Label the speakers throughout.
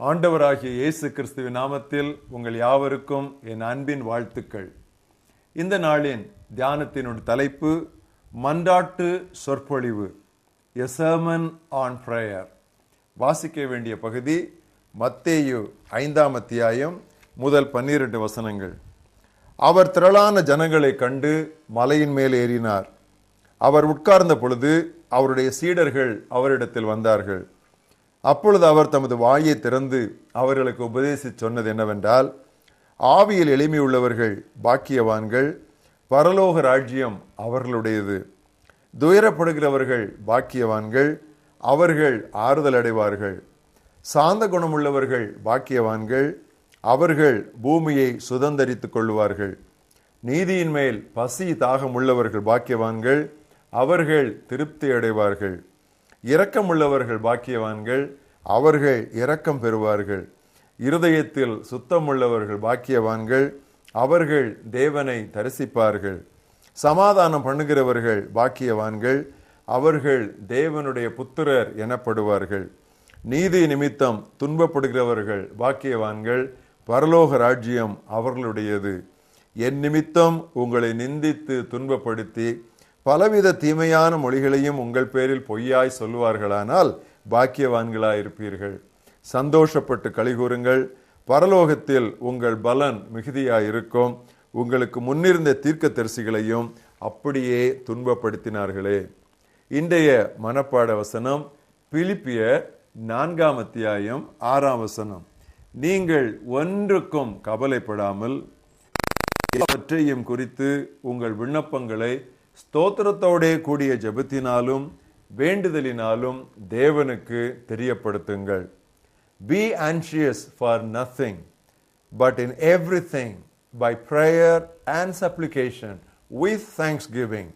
Speaker 1: ஆண்டவராகிய இயேசு கிறிஸ்துவின் நாமத்தில் உங்கள் யாவருக்கும் என் அன்பின் வாழ்த்துக்கள். இந்த நாளின் தியானத்தினுடைய தலைப்பு மன்றாட்டு சொற்பொழிவு, A Sermon on Prayer. வாசிக்க வேண்டிய பகுதி மத்தேயு 5ஆம் அத்தியாயம் முதல் 12 வசனங்கள். அவர் திரளான ஜனங்களை கண்டு மலையின் மேல் ஏறினார். அவர் உட்கார்ந்த பொழுது அவருடைய சீடர்கள் அவரிடத்தில் வந்தார்கள். அப்பொழுது அவர் தமது வாயை திறந்து அவர்களுக்கு உபதேசித்து சொன்னது என்னவென்றால், ஆவியில் எளிமையுள்ளவர்கள் பாக்கியவான்கள், பரலோக ராஜ்யம் அவர்களுடையது. துயரப்படுகிறவர்கள் பாக்கியவான்கள், அவர்கள் ஆறுதல் அடைவார்கள். சாந்த குணமுள்ளவர்கள் பாக்கியவான்கள், அவர்கள் பூமியை சுதந்தரித்துக் கொள்வார்கள். நீதியின் மேல் பசி தாகம் உள்ளவர்கள் பாக்கியவான்கள், அவர்கள் திருப்தி அடைவார்கள். இரக்கமுள்ளவர்கள் பாக்கியவான்கள், அவர்கள் இரக்கம் பெறுவார்கள். இருதயத்தில் சுத்தமுள்ளவர்கள் பாக்கியவான்கள், அவர்கள் தேவனை தரிசிப்பார்கள். சமாதானம் பண்ணுகிறவர்கள் பாக்கியவான்கள், அவர்கள் தேவனுடைய புத்திரர் எனப்படுவார்கள். நீதி நிமித்தம் துன்பப்படுகிறவர்கள் பாக்கியவான்கள், பரலோக ராஜ்யம் அவர்களுடையது. என் நிமித்தம் உங்களை நிந்தித்து துன்பப்படுத்தி பலவித தீமையான மொழிகளையும் உங்கள் பேரில் பொய்யாய் சொல்லுவார்களானால் பாக்கியவான்களாயிருப்பீர்கள். சந்தோஷப்பட்டு களிகூறுங்கள், பரலோகத்தில் உங்கள் பலன் மிகுதியாயிருக்கும். உங்களுக்கு முன்னிருந்த தீர்க்கதரிசிகளையும் அப்படியே துன்பப்படுத்தினார்களே. இன்றைய மனப்பாட வசனம் பிலிப்பியர் 4ஆம் அத்தியாயம் 6ஆம் வசனம். நீங்கள் ஒன்றுக்கும் கவலைப்படாமல் எல்லாவற்றையும் குறித்து உங்கள் விண்ணப்பங்களை ஸ்தோத்திரத்தோடே கூடிய ஜெபத்தினாலும் வேண்டுதலினாலும் தேவனுக்கு தெரியப்படுத்துங்கள். Be anxious for nothing, but in everything by prayer and supplication with thanksgiving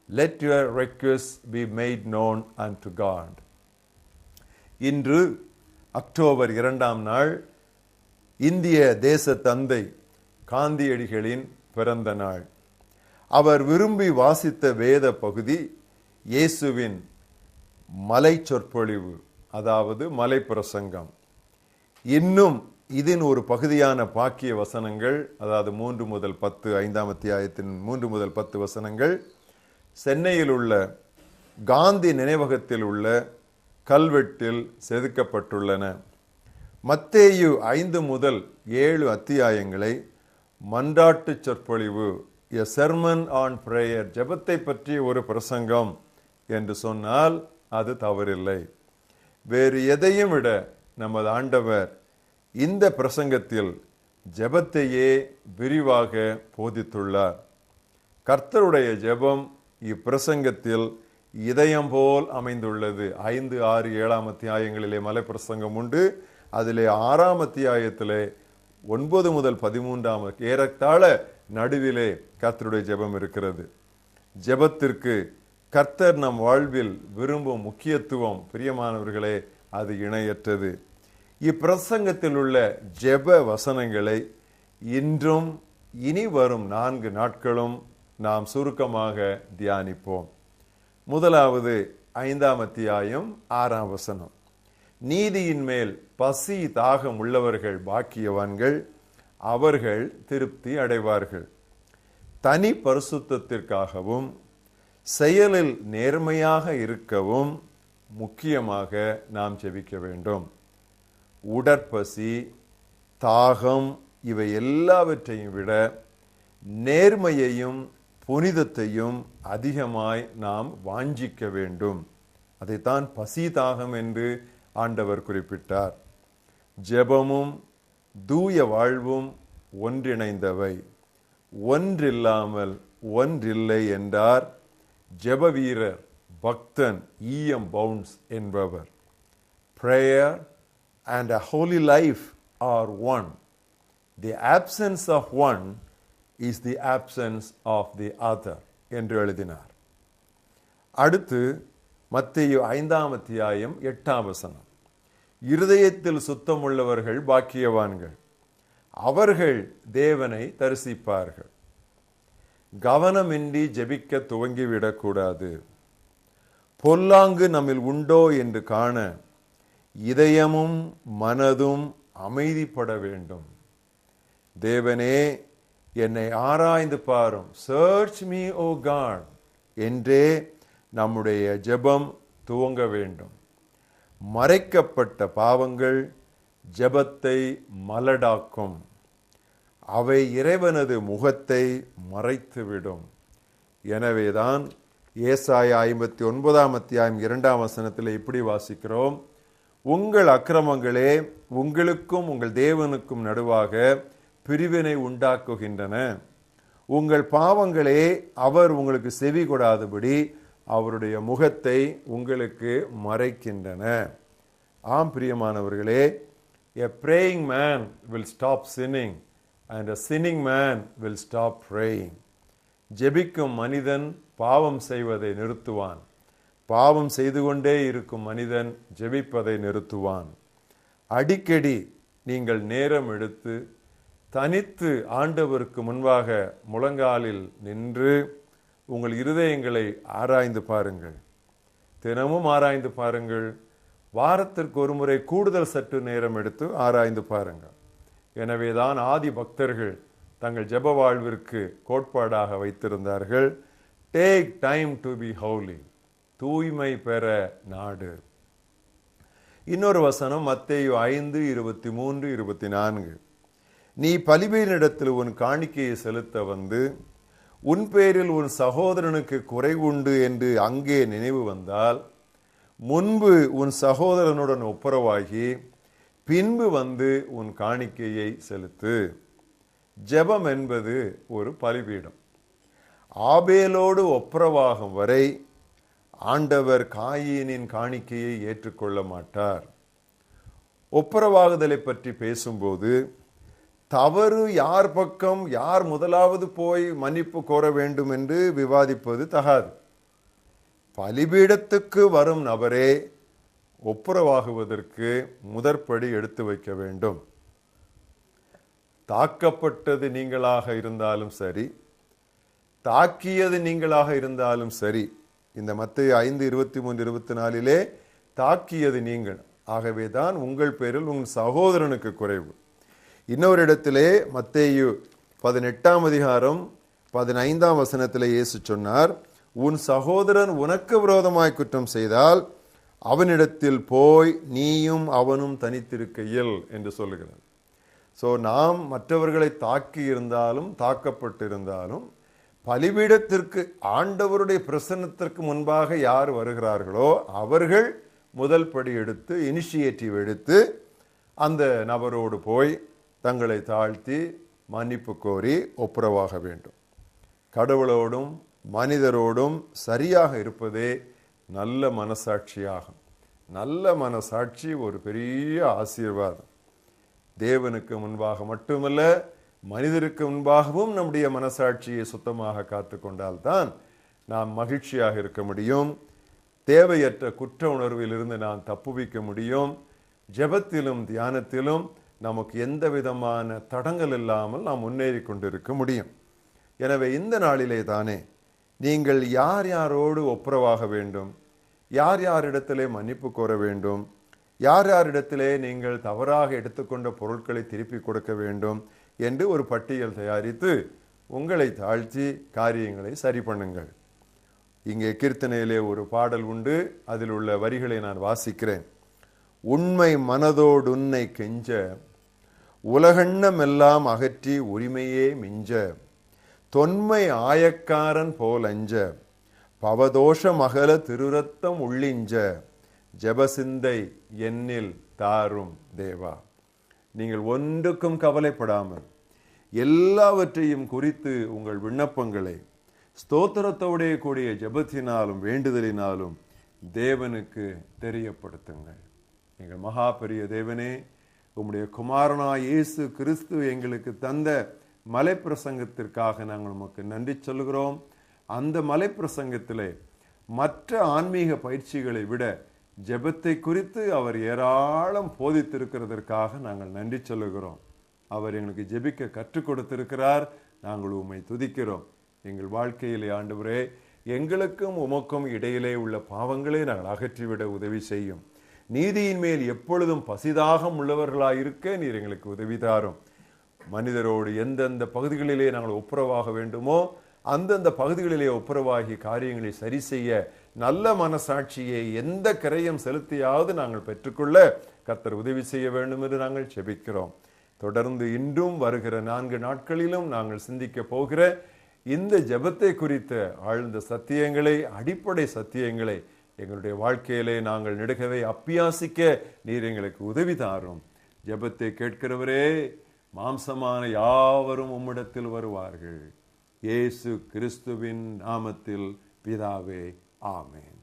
Speaker 1: let your requests be made known unto God. இன்று அக்டோபர் 2ஆம் நாள் இந்திய தேச தந்தை காந்தியடிகளின் பிறந்த நாள். அவர் விரும்பி வாசித்த வேத பகுதி இயேசுவின் மலை சொற்பொழிவு, அதாவது மலை பிரசங்கம். இன்னும் இதன் ஒரு பகுதியான பாக்கிய வசனங்கள், அதாவது 3 முதல் 10, 5ஆம் அத்தியாயத்தின் 3 முதல் 10 வசனங்கள் சென்னையில் உள்ள காந்தி நினைவகத்தில் உள்ள கல்வெட்டில் செதுக்கப்பட்டுள்ளன. மத்தேயு 5 முதல் 7 அத்தியாயங்களை மன்றாட்டு சொற்பொழிவு, A Sermon on Prayer, ஜெபத்தை பற்றி ஒரு பிரசங்கம் என்று சொன்னால் அது தவறில்லை. வேறு எதையும் விட நமது ஆண்டவர் இந்த பிரசங்கத்தில் ஜெபத்தையே விரிவாக போதித்துள்ளார். கர்த்தருடைய ஜெபம் இப்பிரசங்கத்தில் இதயம் போல் அமைந்துள்ளது. 5, 6, 7ஆம் அத்தியாயங்களிலே மலை பிரசங்கம் உண்டு. அதிலே 6ஆம் அத்தியாயத்திலே 9 முதல் 13ஆம் ஏறத்தாழ நடுவிலே கர்த்தருடைய ஜெபம் இருக்கிறது. ஜெபத்திற்கு கர்த்தர் நம் வாழ்வில் விரும்பும் முக்கியத்துவம், பிரியமானவர்களே, அது இணையற்றது. இப்பிரசங்கத்தில் உள்ள ஜெப வசனங்களை இன்றும் இனி வரும் 4 நாட்களும் நாம் சுருக்கமாக தியானிப்போம். முதலாவது 5ஆம் அத்தியாயம் 6ஆம் வசனம். நீதியின் மேல் பசி தாகம் உள்ளவர்கள் பாக்கியவான்கள், அவர்கள் திருப்தி அடைவார்கள். தனி பரிசுத்தத்திற்காகவும் செயலில் நேர்மையாக இருக்கவும் முக்கியமாக நாம் ஜெபிக்க வேண்டும். உடற்பசி, தாகம் இவை எல்லாவற்றையும் விட நேர்மையையும் புனிதத்தையும் அதிகமாய் நாம் வாஞ்சிக்க வேண்டும். அதைத்தான் பசி தாகம் என்று ஆண்டவர் குறிப்பிட்டார். ஜெபமும் தூய வாழ்வும் ஒன்றிணைந்தவை. ஒன்றில்லாமல் ஒன்றில்லை என்றார் ஜெப வீரர் பக்தன் E.M. பவுன்ஸ் என்பவர். Prayer and a holy life are one. The absence of one is the absence of the other என்று எழுதினார். அடுத்து மத்தேயு 5ஆம் அத்தியாயம் 8ஆம் வசனம். இருதயத்தில் சுத்தமுள்ளவர்கள் பாக்கியவான்கள், அவர்கள் தேவனை தரிசிப்பார்கள். கவனமின்றி ஜெபிக்க துவங்கிவிடக்கூடாது. பொல்லாங்கு நம்மில் உண்டோ என்று காண இதயமும் மனதும் அமைதிப்பட வேண்டும். தேவனே, என்னை ஆராய்ந்து பாரும், சர்ச் மீ ஓ காட் என்றே நம்முடைய ஜெபம் துவங்க வேண்டும். மறைக்கப்பட்ட பாவங்கள் ஜெபத்தை மலடாக்கும். அவை இறைவனது முகத்தை மறைத்துவிடும். எனவேதான் ஏசாயா 59 அத்தியாயம் 2 வசனத்தில் இப்படி வாசிக்கிறோம்: உங்கள் அக்கிரமங்களே உங்களுக்கும் உங்கள் தேவனுக்கும் நடுவாக பிரிவினை உண்டாக்குகின்றன. உங்கள் பாவங்களே அவர் உங்களுக்கு செவி கொடாதபடி அவருடைய முகத்தை உங்களுக்கு மறைக்கின்றன. ஆம் பிரியமானவர்களே, a praying man will stop sinning and a sinning man will stop praying. ஜெபிக்கும் மனிதன் பாவம் செய்வதை நிறுத்துவான். பாவம் செய்து கொண்டே இருக்கும் மனிதன் ஜெபிப்பதை நிறுத்துவான். அடிக்கடி நீங்கள் நேரம் எடுத்து தனித்து ஆண்டவருக்கு முன்பாக முழங்காலில் நின்று உங்கள் இருதயங்களை ஆராய்ந்து பாருங்கள். தினமும் ஆராய்ந்து பாருங்கள். வாரத்திற்கு ஒரு முறை கூடுதல் சற்று நேரம் எடுத்து ஆராய்ந்து பாருங்கள். எனவேதான் ஆதி பக்தர்கள் தங்கள் ஜெப வாழ்விற்கு கோட்பாடாக வைத்திருந்தார்கள், take time to be Holi, தூய்மை பெற நாடு. இன்னொரு வசனம் மத்தேயு 5:23-24. நீ பலிபீடத்தில் உன் காணிக்கையை செலுத்த வந்து உன் பேரில் உன் சகோதரனுக்கு குறைவுண்டு என்று அங்கே நினைவு வந்தால் முன்பு உன் சகோதரனுடன் ஒப்புரவாகி பின்பு வந்து உன் காணிக்கையை செலுத்து. ஜெபம் என்பது ஒரு பலிபீடம். ஆபேலோடு ஒப்புரவாகும் வரை ஆண்டவர் காயீனின் காணிக்கையை ஏற்றுக்கொள்ள மாட்டார். ஒப்புரவாகுதலை பற்றி பேசும்போது தவறு யார் பக்கம், யார் முதலாவது போய் மன்னிப்பு கோர வேண்டும் என்று விவாதிப்பது தகாது. பலிபீடத்துக்கு வரும் நபரே ஒப்புரவாகுவதற்கு முதற்படி எடுத்து வைக்க வேண்டும். தாக்கப்பட்டது நீங்களாக இருந்தாலும் சரி, தாக்கியது நீங்களாக இருந்தாலும் சரி, இந்த மத்தேயு 5:23-24 தாக்கியது நீங்கள், ஆகவேதான் உங்கள் பேரில் உங்கள் சகோதரனுக்கு குறைவு. இன்னொரு இடத்திலே மத்தேயு 18 வசனத்திலே இயேசு சொன்னார், உன் சகோதரன் உனக்கு விரோதமாய் குற்றம் செய்தால் அவனிடத்தில் போய் நீயும் அவனும் தனித்திருக்கையில் என்று சொல்லுகிறார். ஸோ நாம் மற்றவர்களை தாக்கி இருந்தாலும் தாக்கப்பட்டிருந்தாலும் பலிபீடத்திற்கு ஆண்டவருடைய பிரசன்னத்திற்கு முன்பாக யார் வருகிறார்களோ அவர்கள் முதல் படி எடுத்து இனிஷியேட்டிவ் எடுத்து அந்த நபரோடு போய் தங்களை தாழ்த்தி மன்னிப்பு கோரி ஒப்புரவாக வேண்டும். கடவுளோடும் மனிதரோடும் சரியாக இருப்பதே நல்ல மனசாட்சியாகும். நல்ல மனசாட்சி ஒரு பெரிய ஆசீர்வாதம். தேவனுக்கு முன்பாக மட்டுமல்ல, மனிதருக்கு முன்பாகவும் நம்முடைய மனசாட்சியை சுத்தமாக காத்து கொண்டால்தான் நாம் மகிழ்ச்சியாக இருக்க முடியும். தேவையற்ற குற்ற உணர்வில் இருந்து நாம் தப்புவிக்க முடியும். ஜெபத்திலும் தியானத்திலும் நமக்கு எந்த விதமான தடங்கள் இல்லாமல் நாம் முன்னேறி கொண்டிருக்க முடியும். எனவே இந்த நாளிலே தானே நீங்கள் யார் யாரோடு ஒப்புரவாக வேண்டும், யார் யாரிடத்திலே மன்னிப்பு கோர வேண்டும், யார் யாரிடத்திலே நீங்கள் தவறாக எடுத்துக்கொண்ட பொருட்களை திருப்பி கொடுக்க வேண்டும் என்று ஒரு பட்டியல் தயாரித்து உங்களை தாழ்த்தி காரியங்களை சரி பண்ணுங்கள். இங்கே கீர்த்தனையிலே ஒரு பாடல் உண்டு, அதில் உள்ள வரிகளை நான் வாசிக்கிறேன். உண்மை மனதோடு உன்னை கெஞ்ச உலகெண்ணம் எல்லாம் அகற்றி உரிமையே மிஞ்ச தொன்மை ஆயக்காரன் போல் அஞ்ச பவதோஷ மகள திருரத்தம் உள்ளிஞ்ச ஜெபசிந்தை என்னில் தாரும் தேவா. நீங்கள் ஒன்றுக்கும் கவலைப்படாமல் எல்லாவற்றையும் குறித்து உங்கள் விண்ணப்பங்களை ஸ்தோத்திரத்தோடே கூடிய ஜெபத்தினாலும் வேண்டுதலினாலும் தேவனுக்கு தெரியப்படுத்துங்கள். எங்கள் மகா பெரிய தேவனே, உம்முடைய குமாரனாய் இயேசு கிறிஸ்து எங்களுக்கு தந்த மலை பிரசங்கத்திற்காக நாங்கள் உமக்கு நன்றி சொல்கிறோம். அந்த மலை பிரசங்கத்திலே மற்ற ஆன்மீக பயிற்சிகளை விட ஜெபத்தை குறித்து அவர் ஏராளம் போதித்திருக்கிறதற்காக நாங்கள் நன்றி சொல்லுகிறோம். அவர் எங்களுக்கு ஜெபிக்க கற்றுக் கொடுத்திருக்கிறார். நாங்கள் உம்மை துதிக்கிறோம். எங்கள் வாழ்க்கையிலே ஆண்டவரே, எங்களுக்கும் உமக்கும் இடையிலே உள்ள பாவங்களை நாங்கள் அகற்றிவிட உதவி செய்யும். நீதியின் மேல் எப்பொழுதும் பசிதாகம் உள்ளவர்களாயிருக்க நீர் எங்களுக்கு உதவி தாரும். மனிதரோடு எந்தெந்த பகுதிகளிலே நாங்கள் ஒப்புரவாக வேண்டுமோ அந்தந்த பகுதிகளிலே ஒப்புரவாகி காரியங்களை சரி செய்ய நல்ல மனசாட்சியை எந்த கிரயம் செலுத்தியாவது நாங்கள் பெற்றுக்கொள்ள கர்த்தர் உதவி செய்ய வேண்டும் என்று நாங்கள் ஜெபிக்கிறோம். தொடர்ந்து இன்றும் வருகிற 4 நாட்களிலும் நாங்கள் சிந்திக்க போகிற இந்த ஜெபத்தை குறித்த ஆழ்ந்த சத்தியங்களை, அடிப்படை சத்தியங்களை எங்களுடைய வாழ்க்கையிலே நாங்கள் நெடுகவே அப்பியாசிக்க நீர் எங்களுக்கு உதவி தாரும். ஜெபத்தை கேட்கிறவரே, மாம்சமான யாவரும் உம்மிடத்தில் வருவார்கள். இயேசு கிறிஸ்துவின் நாமத்தில் பிதாவே, ஆமென்.